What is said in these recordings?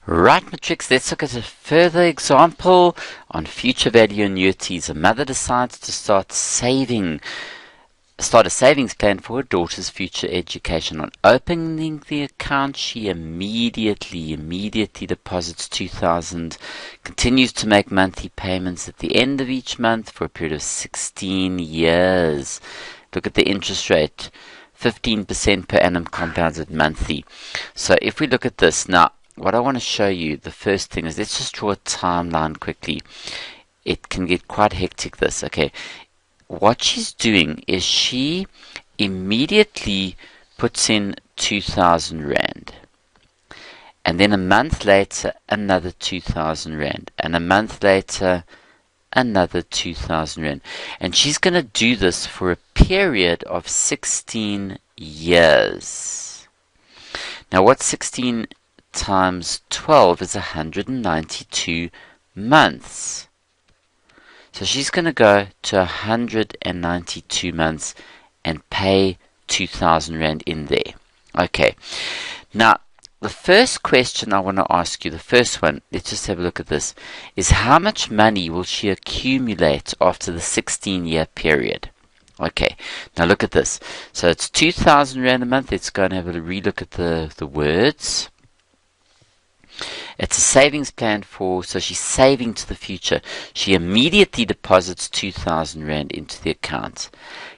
Right, Matrix, let's look at a further example on future value annuities. A mother decides to start a savings plan for her daughter's future education. On opening the account, she immediately deposits 2,000, continues to make monthly payments at the end of each month for a period of 16 years. Look at the interest rate, 15% per annum compounded monthly. So if we look at this now, what I want to show you, the first thing is, let's just draw a timeline quickly. It can get quite hectic, this. Okay, what she's doing is she immediately puts in 2,000 Rand. And then a month later, another 2,000 Rand. And a month later, another 2,000 Rand. And she's going to do this for a period of 16 years. Now, what's 16 times 12 is 192 months. So she's going to go to 192 months and pay 2,000 Rand in there. Okay. Now, the first question I want to ask you, the first one, let's just have a look at this, is how much money will she accumulate after the 16-year period? Okay, now look at this. So it's 2,000 Rand a month. Let's go and have a relook at the words. It's a savings plan so she's saving to the future. She immediately deposits 2,000 Rand into the account.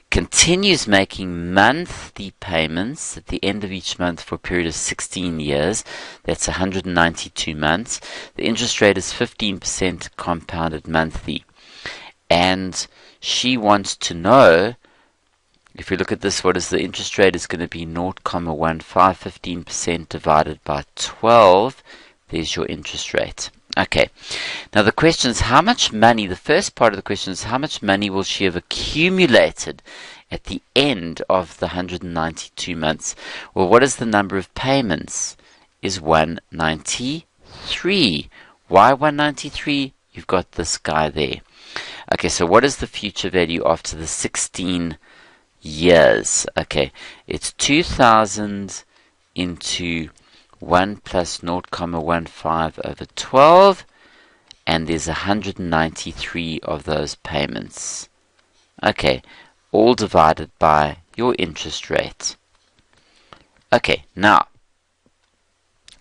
Continues making monthly payments at the end of each month for a period of 16 years. That's 192 months. The interest rate is 15% compounded monthly. And she wants to know, if we look at this, what is the interest rate? Is going to be 0.15, 15% divided by 12. There's your interest rate. Okay. Now the question is, how much money, the first part of the question is, how much money will she have accumulated at the end of the 192 months? Well, what is the number of payments? Is 193. Why 193? You've got this guy there. Okay, so what is the future value after the 16 years? Okay, it's 2,000 into 1 plus 0.15 over 12, and there's 193 of those payments. Okay, all divided by your interest rate. Okay, now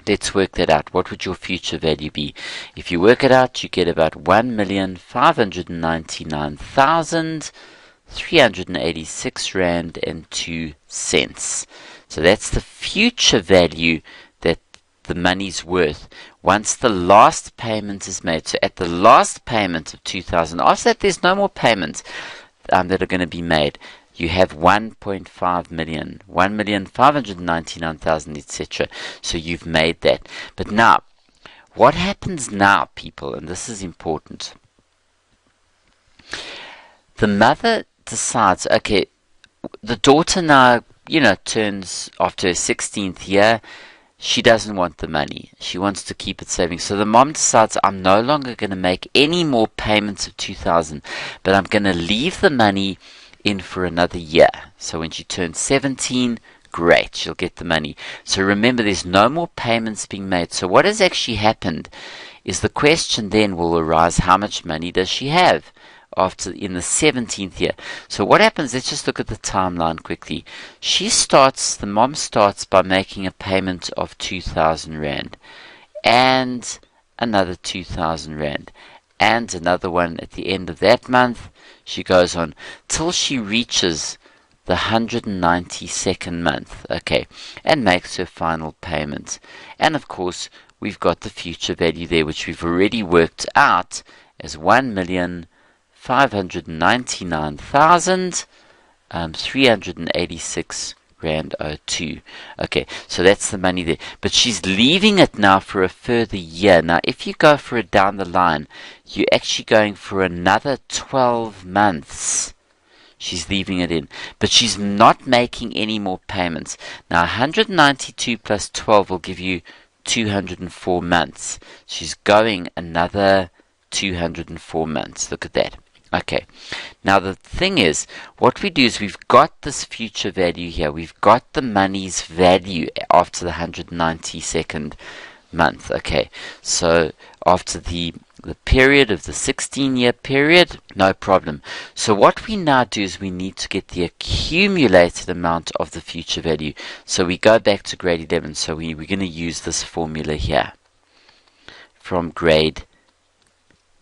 let's work that out. What would your future value be? If you work it out, you get about 1,599,386 Rand and 2 cents. So that's the future value that the money's worth once the last payment is made. So at the last payment of 2,000, after that there's no more payments that are going to be made. You have 1.5 million, 1,599,000, etc. So you've made that. But now, what happens now, people, and this is important. The mother decides, okay, the daughter now, turns after her 16th year. She doesn't want the money. She wants to keep it saving. So the mom decides, I'm no longer going to make any more payments of 2,000, but I'm going to leave the money in for another year. So when she turns 17, great, she'll get the money. So remember, there's no more payments being made. So what has actually happened is the question then will arise, how much money does she have in the 17th year? So what happens, let's just look at the timeline quickly. The mom starts by making a payment of 2,000 Rand and another 2,000 Rand and another one at the end of that month. She goes on till she reaches the 192nd month, okay, and makes her final payment. And of course, we've got the future value there, which we've already worked out as 1,599,386 Rand 02. Okay, so that's the money there. But she's leaving it now for a further year. Now, if you go for it down the line, you're actually going for another 12 months. She's leaving it in. But she's not making any more payments. Now, 192 plus 12 will give you 204 months. She's going another 204 months. Look at that. Okay, now the thing is, what we do is we've got this future value here. We've got the money's value after the 192nd month. Okay, so after the period of the 16-year period, no problem. So what we now do is we need to get the accumulated amount of the future value. So we go back to grade 11. So we're going to use this formula here from grade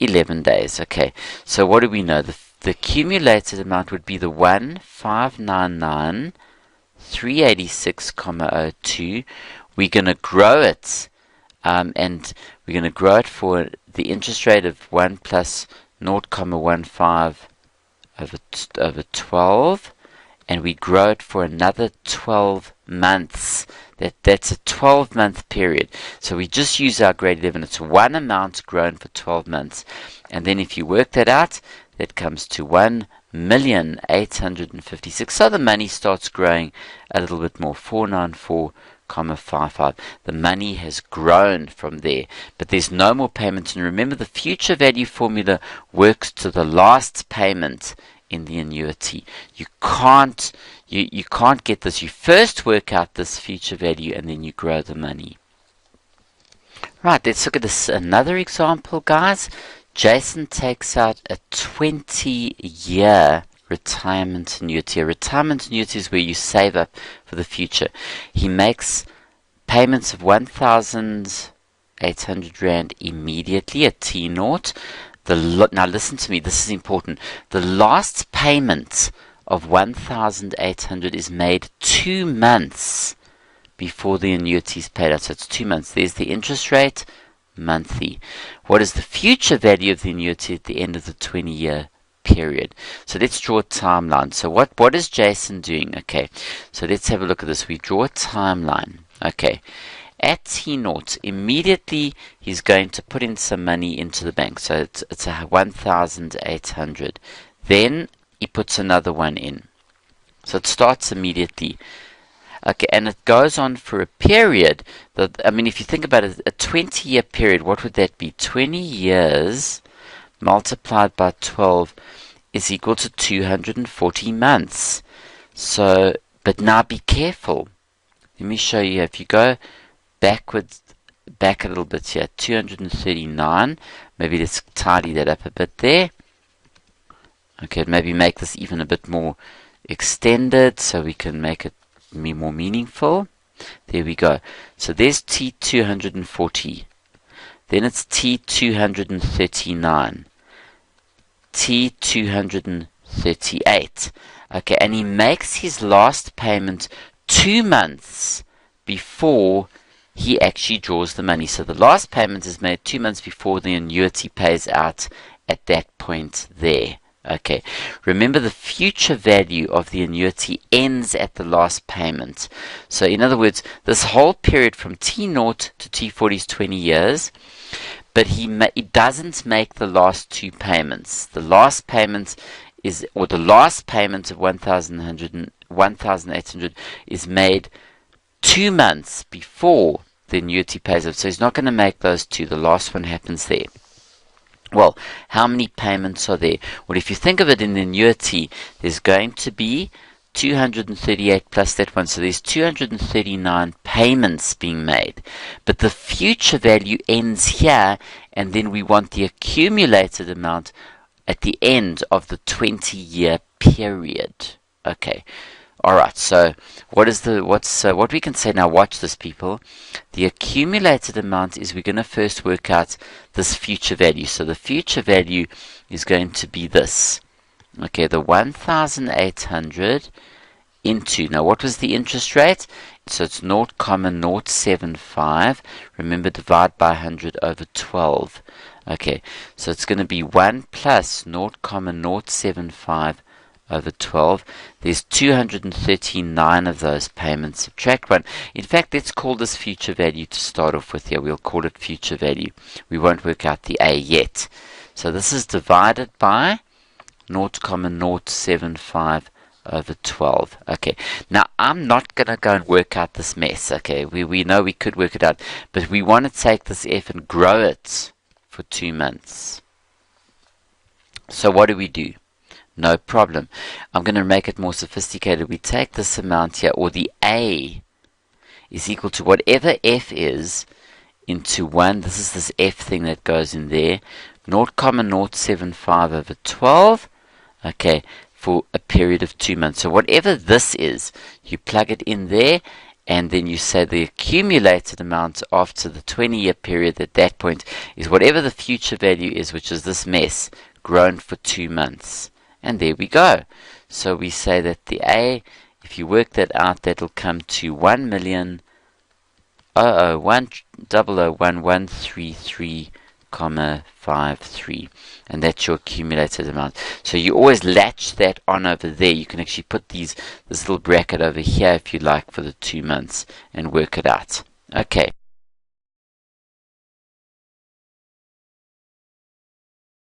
11 days. Okay, so what do we know? The accumulated amount would be the 1,599,386,02. We're going to grow it, and we're going to grow it for the interest rate of 1 plus 0,15 over 12, and we grow it for another 12 months. That's a 12-month period. So we just use our grade 11. It's one amount grown for 12 months. And then if you work that out, that comes to 1,856,000. So the money starts growing a little bit more, 494,55. The money has grown from there, but there's no more payments. And remember, the future value formula works to the last payment in the annuity. You can't get this. You first work out this future value and then you grow the money. Right, let's look at this another example, guys. Jason takes out a 20-year retirement annuity. A retirement annuity is where you save up for the future. He makes payments of 1,800 Rand immediately at T0. Now listen to me, this is important. The last payment of 1,800 is made 2 months before the annuity is paid out. So it's 2 months. There's the interest rate monthly. What is the future value of the annuity at the end of the 20-year period? So let's draw a timeline. So what is Jason doing? Okay, so let's have a look at this. We draw a timeline. Okay, at T0, immediately he's going to put in some money into the bank. So it's a 1,800. Then he puts another one in. So it starts immediately. Okay, and it goes on for a period. I mean, if you think about it, a 20-year period, what would that be? 20 years multiplied by 12 is equal to 240 months. So, but now be careful. Let me show you. If you go back a little bit here, 239. Maybe let's tidy that up a bit there. Okay, maybe make this even a bit more extended so we can make it more meaningful. There we go. So there's T240. Then it's T239. T238. Okay, and he makes his last payment 2 months before he actually draws the money. So the last payment is made 2 months before the annuity pays out at that point there. Okay, remember the future value of the annuity ends at the last payment. So in other words, this whole period from T0 to T40 is 20 years, but he doesn't make the last 2 payments. The last payment is, or the last payment of 1,800 is made 2 months before the annuity pays out. So he's not going to make those 2. The last one happens there. Well, how many payments are there? Well, if you think of it in the annuity, there's going to be 238 plus that one. So there's 239 payments being made. But the future value ends here, and then we want the accumulated amount at the end of the 20-year period. Okay. All right, so what we can say now? Watch this, people. The accumulated amount is we're going to first work out this future value. So the future value is going to be this. Okay, the 1,800 into, now what was the interest rate? So it's 0,075. Remember, divide by 100 over 12. Okay, so it's going to be 1 plus 0,075 over 12. There's 239 of those payments. Subtract 1. In fact, let's call this future value to start off with here. We'll call it future value. We won't work out the A yet. So this is divided by 0,075 over 12. Okay, now I'm not going to go and work out this mess. Okay, we know we could work it out, but we want to take this F and grow it for 2 months. So what do? No problem. I'm going to make it more sophisticated. We take this amount here, or the A is equal to whatever F is into 1. This is this F thing that goes in there. 0,075 over 12. Okay, for a period of 2 months. So whatever this is, you plug it in there, and then you say the accumulated amount after the 20-year period at that point is whatever the future value is, which is this mess, grown for 2 months. And there we go. So we say that the A, if you work that out, that'll come to 1,000,133,53, and that's your accumulated amount. So you always latch that on over there. You can actually put this little bracket over here if you like for the 2 months and work it out. Okay.